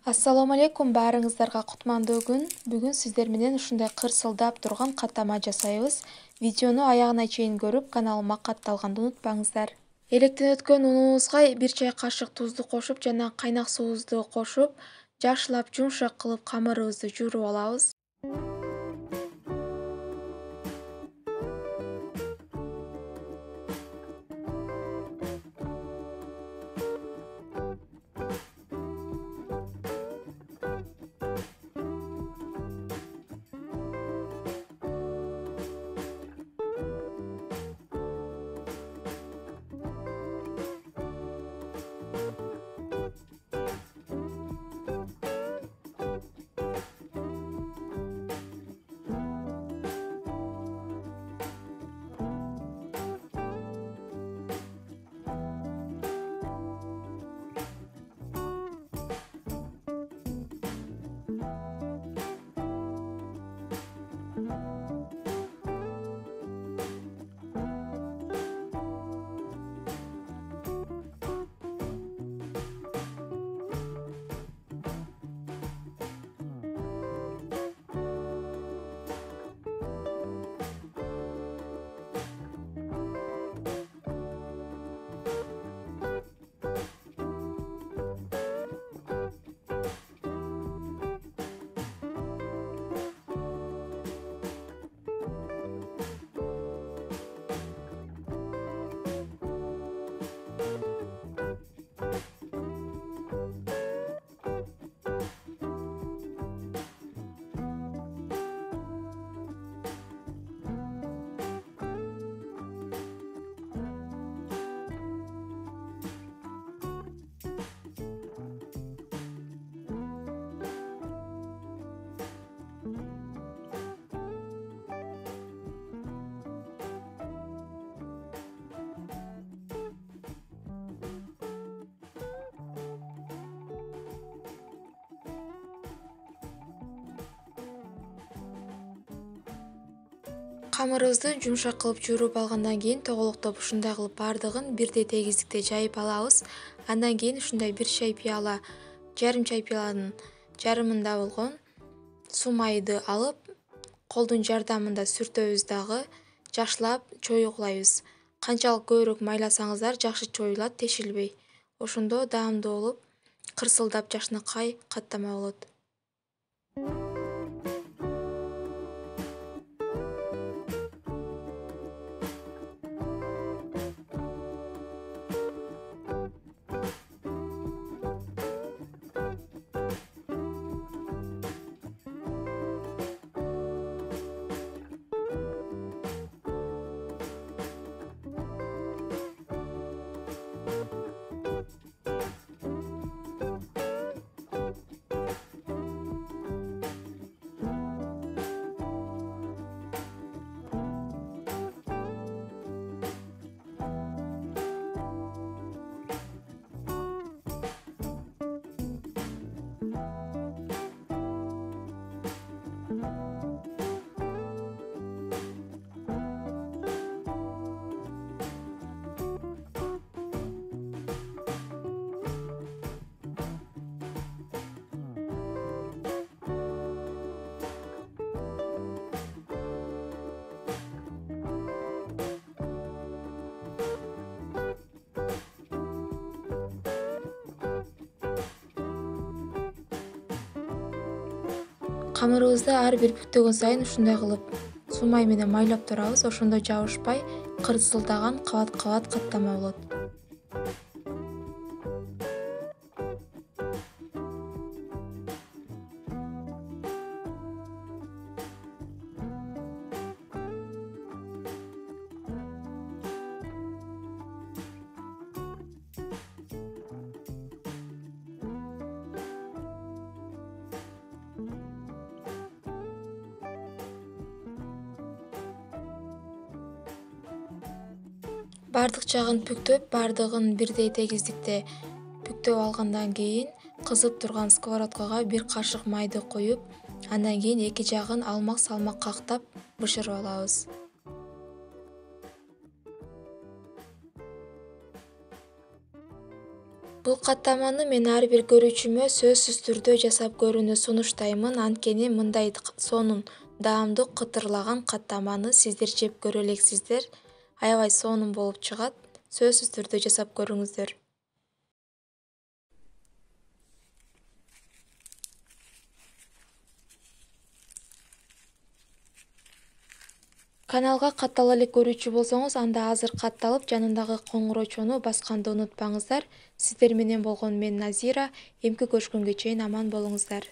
Assalamu алейкум, баарыңыздарга кутмандуу күн. Бүгүн сиздер менен ушундай кырсылдап турган каттама жасайбыз. Видеону аягына чейин көрүп, каналыма катталганды унутпаңыздар. Электен өткөн унубузга 1 чай кашык тузду кошуп жана кайнак суубузду кошуп, жакшылап жумшак кылып камырыбызды жууруп алабыз. Камырыбызды жумшак кылып жууруп алгандан кийин тоголоктоп ушундай кылып бардыгын бирдей тегиздикте жайып алабыз. Андан кийин ушундай 1 чай пияла, жарым чай пияланын жарымында болгон суу майды алып, колдун жардамында сүртөбүз дагы, жакшылап чоюглайбыз. Канчалык көбүрөөк майласаңыздар жакшы чоюлат, тешилбей. Ошондо даамдуу болуп, кырсылдап жакшынакай каттама болот. Камырыбызды ар бир бүктөгөн сайын ушундай кылып суу май менен майлап турабыз. Ошондо жабышпай, кырсылдаган кабат-кабат каттама болот. Бардык жагын бүктөп, бардыгын бирдей тегиздикте бүктөп алгандан кийин кызып турган сковородкага 1 кашык майды коюп, андан кийин эки жагын алмак-салмак кактап бышырып алабыз. Бул каттаманы мен ар бир көрүүчүмө сөзсүз түрдө жасап көрүүнү сунуштаймын, анткени мындай сонун даамдуу кытырлаган каттаманы сиздер жеп көрө элексиздер. Аябай сонун болуп чыгат. Сөзсүз түрдө жасап көрүңүздөр. Каналга каттала элек көрүүчү болсоңуз, анда азыр катталып, жанындагы коңгурочону басканды унутпаңыздар. Сиздер менен болгон мен Назира. Эмки көрүшкөнгө чейин аман болуңуздар.